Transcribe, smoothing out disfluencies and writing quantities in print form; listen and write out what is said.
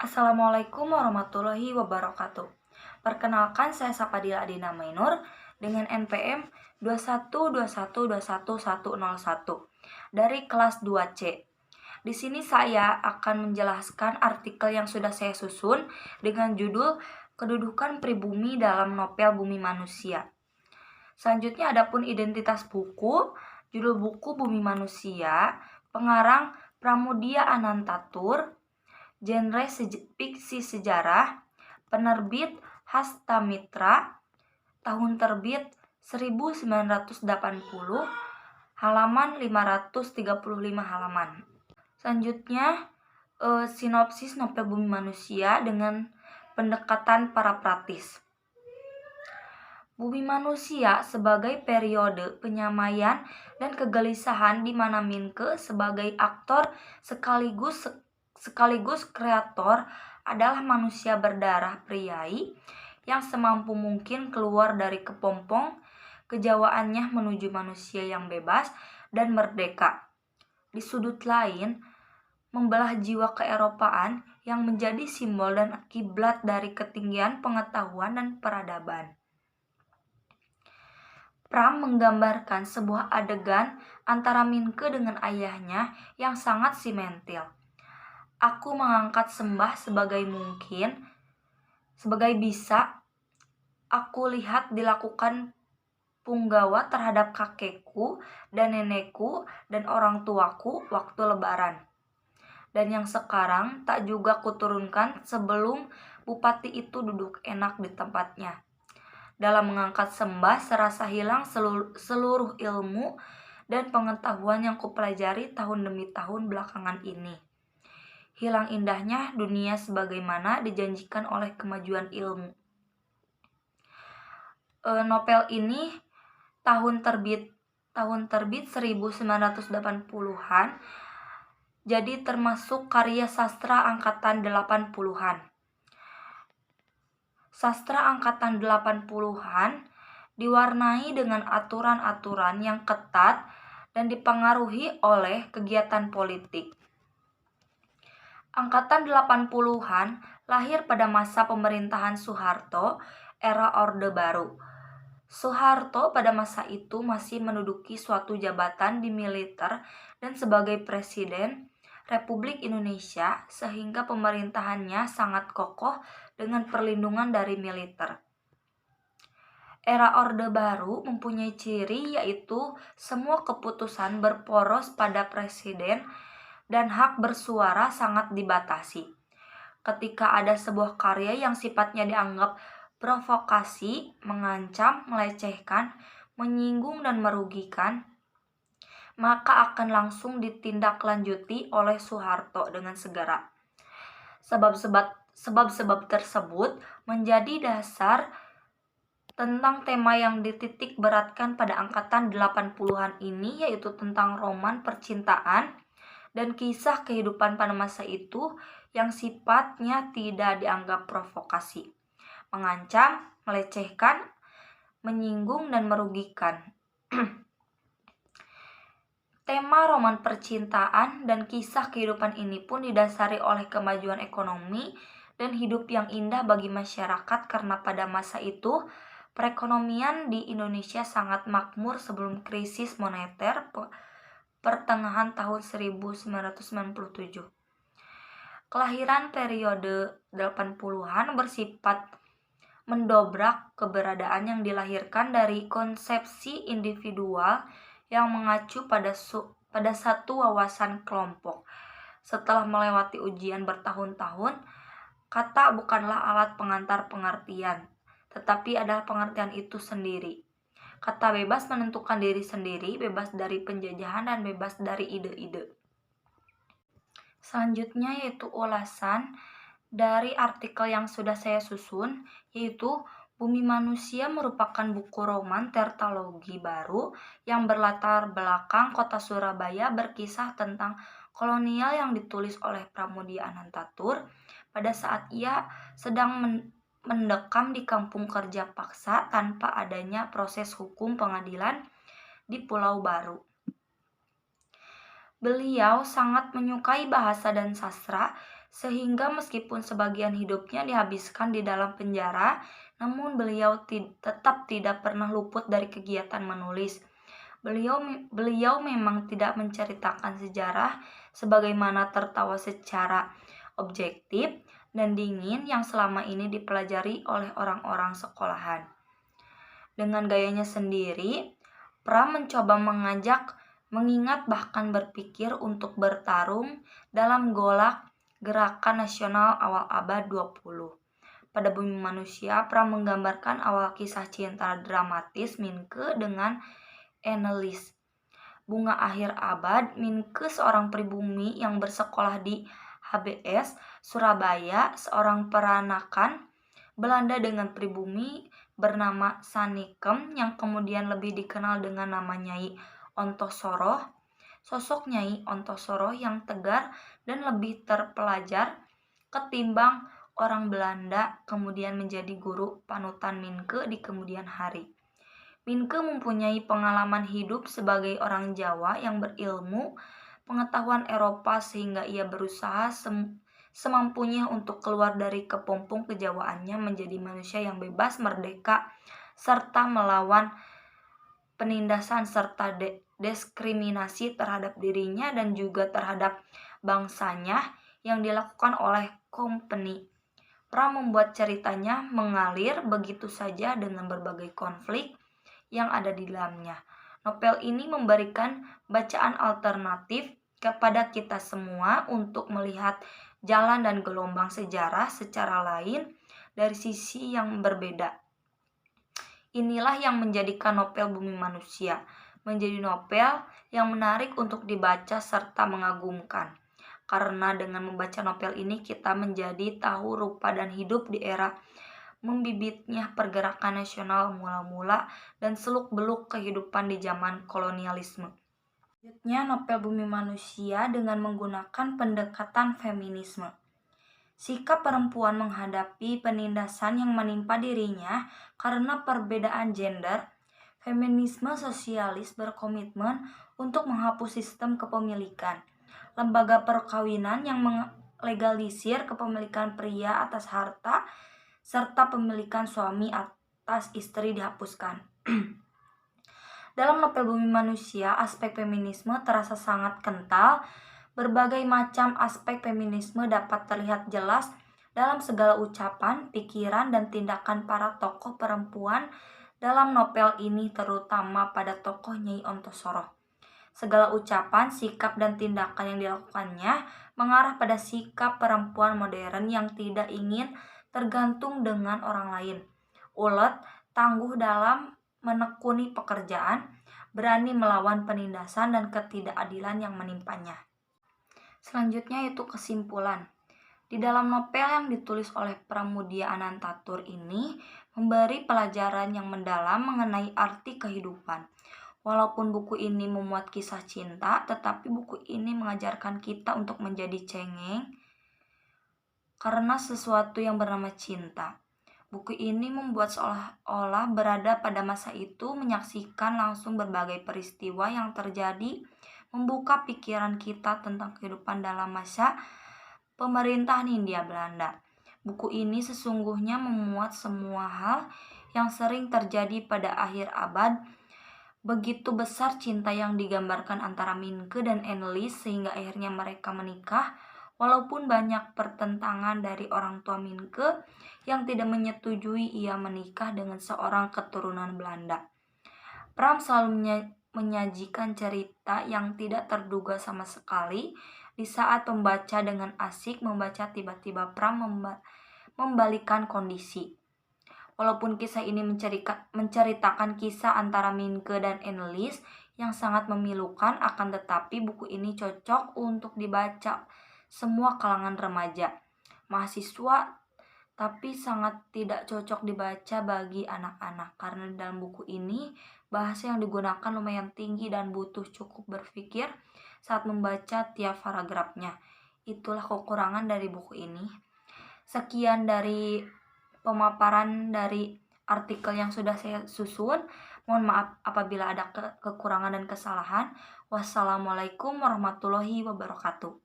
Assalamualaikum warahmatullahi wabarakatuh. Perkenalkan, saya Sapadila Adina Mainur dengan NPM 21212121101 dari kelas 2C. Di sini saya akan menjelaskan artikel yang sudah saya susun dengan judul Kedudukan Pribumi dalam Novel Bumi Manusia. Selanjutnya adapun identitas buku, judul buku Bumi Manusia, pengarang Pramudia Anantatur, genre fiksi sejarah, penerbit Hastamitra, tahun terbit 1980, halaman 535 halaman. Selanjutnya sinopsis novel Bumi Manusia dengan pendekatan para praktis. Bumi Manusia sebagai periode penyamaian dan kegelisahan di mana Minke sebagai aktor sekaligus kreator adalah manusia berdarah priai yang semampu mungkin keluar dari kepompong kejawaannya menuju manusia yang bebas dan merdeka. Di sudut lain, membelah jiwa keeropaan yang menjadi simbol dan kiblat dari ketinggian pengetahuan dan peradaban. Pram menggambarkan sebuah adegan antara Minke dengan ayahnya yang sangat simentil. Aku mengangkat sembah sebagai bisa aku lihat dilakukan punggawa terhadap kakekku dan nenekku dan orang tuaku waktu lebaran. Dan yang sekarang tak juga kuturunkan sebelum bupati itu duduk enak di tempatnya. Dalam mengangkat sembah serasa hilang seluruh ilmu dan pengetahuan yang kupelajari tahun demi tahun belakangan ini. Hilang indahnya dunia sebagaimana dijanjikan oleh kemajuan ilmu. Novel ini tahun terbit 1980-an, jadi termasuk karya sastra angkatan 80-an. Sastra angkatan 80-an diwarnai dengan aturan-aturan yang ketat dan dipengaruhi oleh kegiatan politik. Angkatan 80-an lahir pada masa pemerintahan Soeharto, era Orde Baru. Soeharto pada masa itu masih menduduki suatu jabatan di militer dan sebagai Presiden Republik Indonesia, sehingga pemerintahannya sangat kokoh dengan perlindungan dari militer. Era Orde Baru mempunyai ciri yaitu semua keputusan berporos pada presiden dan hak bersuara sangat dibatasi. Ketika ada sebuah karya yang sifatnya dianggap provokasi, mengancam, melecehkan, menyinggung dan merugikan, maka akan langsung ditindaklanjuti oleh Soeharto dengan segera. Sebab-sebab tersebut menjadi dasar tentang tema yang dititik beratkan pada angkatan 80-an ini, yaitu tentang roman percintaan dan kisah kehidupan pada masa itu yang sifatnya tidak dianggap provokasi, mengancam, melecehkan, menyinggung, dan merugikan. Tema roman percintaan dan kisah kehidupan ini pun didasari oleh kemajuan ekonomi dan hidup yang indah bagi masyarakat karena pada masa itu perekonomian di Indonesia sangat makmur sebelum krisis moneter pertengahan tahun 1997. Kelahiran periode 80-an bersifat mendobrak keberadaan yang dilahirkan dari konsepsi individual yang mengacu pada satu wawasan kelompok. Setelah melewati ujian bertahun-tahun, kata bukanlah alat pengantar pengertian, tetapi adalah pengertian itu sendiri. Kata bebas menentukan diri sendiri, bebas dari penjajahan dan bebas dari ide-ide. Selanjutnya yaitu ulasan dari artikel yang sudah saya susun, yaitu Bumi Manusia merupakan buku roman tetralogi baru yang berlatar belakang kota Surabaya, berkisah tentang kolonial yang ditulis oleh Pramudia Anantatur pada saat ia sedang mendekam di kampung kerja paksa tanpa adanya proses hukum pengadilan di Pulau Baru. Beliau sangat menyukai bahasa dan sastra Sehingga meskipun sebagian hidupnya dihabiskan di dalam penjara, namun beliau tetap tidak pernah luput dari kegiatan menulis. Beliau memang tidak menceritakan sejarah sebagaimana tertawa secara objektif dan dingin yang selama ini dipelajari oleh orang-orang sekolahan. Dengan gayanya sendiri, Pram mencoba mengingat bahkan berpikir untuk bertarung dalam golak gerakan nasional awal abad 20. Pada Bumi Manusia, Pram menggambarkan awal kisah cinta dramatis Minke dengan Annelies. Bunga akhir abad, Minke seorang pribumi yang bersekolah di HBS Surabaya, seorang peranakan Belanda dengan pribumi bernama Sanikem yang kemudian lebih dikenal dengan nama Nyai Ontosoroh. Sosok Nyai Ontosoroh yang tegar dan lebih terpelajar ketimbang orang Belanda kemudian menjadi guru panutan Minke di kemudian hari. Minke mempunyai pengalaman hidup sebagai orang Jawa yang berilmu pengetahuan Eropa sehingga ia berusaha semampunya untuk keluar dari kepompong kejawaannya menjadi manusia yang bebas, merdeka, serta melawan penindasan serta diskriminasi terhadap dirinya dan juga terhadap bangsanya yang dilakukan oleh company. Pram membuat ceritanya mengalir begitu saja dengan berbagai konflik yang ada di dalamnya. Novel ini memberikan bacaan alternatif kepada kita semua untuk melihat jalan dan gelombang sejarah secara lain dari sisi yang berbeda. Inilah yang menjadikan novel Bumi Manusia menjadi novel yang menarik untuk dibaca serta mengagumkan. Karena dengan membaca novel ini kita menjadi tahu rupa dan hidup di era membibitnya pergerakan nasional mula-mula dan seluk-beluk kehidupan di zaman kolonialisme. Selanjutnya, novel Bumi Manusia dengan menggunakan pendekatan feminisme. Sikap perempuan menghadapi penindasan yang menimpa dirinya karena perbedaan gender, feminisme sosialis berkomitmen untuk menghapus sistem kepemilikan, lembaga perkawinan yang melegalisir kepemilikan pria atas harta, serta pemilikan suami atas istri dihapuskan. Dalam novel Bumi Manusia, aspek feminisme terasa sangat kental. Berbagai macam aspek feminisme dapat terlihat jelas dalam segala ucapan, pikiran, dan tindakan para tokoh perempuan dalam novel ini, terutama pada tokoh Nyai Ontosoroh. Segala ucapan, sikap, dan tindakan yang dilakukannya mengarah pada sikap perempuan modern yang tidak ingin tergantung dengan orang lain. Ulet, tangguh dalam menekuni pekerjaan, berani melawan penindasan dan ketidakadilan yang menimpanya. Selanjutnya yaitu kesimpulan. Di dalam novel yang ditulis oleh Pramudia Anantatur ini memberi pelajaran yang mendalam mengenai arti kehidupan. Walaupun buku ini memuat kisah cinta, tetapi buku ini mengajarkan kita untuk menjadi cengeng karena sesuatu yang bernama cinta. Buku ini membuat seolah-olah berada pada masa itu, menyaksikan langsung berbagai peristiwa yang terjadi, membuka pikiran kita tentang kehidupan dalam masa pemerintahan Hindia Belanda. Buku ini sesungguhnya memuat semua hal yang sering terjadi pada akhir abad. Begitu besar cinta yang digambarkan antara Minke dan Annelies sehingga akhirnya mereka menikah. Walaupun banyak pertentangan dari orang tua Minke yang tidak menyetujui ia menikah dengan seorang keturunan Belanda. Pram selalu menyajikan cerita yang tidak terduga sama sekali. Di saat pembaca dengan asik membaca, tiba-tiba Pram membalikan kondisi. Walaupun kisah ini menceritakan kisah antara Minke dan Annelies yang sangat memilukan, akan tetapi buku ini cocok untuk dibaca semua kalangan remaja, mahasiswa, tapi sangat tidak cocok dibaca bagi anak-anak karena dalam buku ini bahasa yang digunakan lumayan tinggi dan butuh cukup berpikir saat membaca tiap paragrafnya. Itulah kekurangan dari buku ini. Sekian dari pemaparan dari artikel yang sudah saya susun. Mohon maaf apabila ada kekurangan dan kesalahan. Wassalamualaikum warahmatullahi wabarakatuh.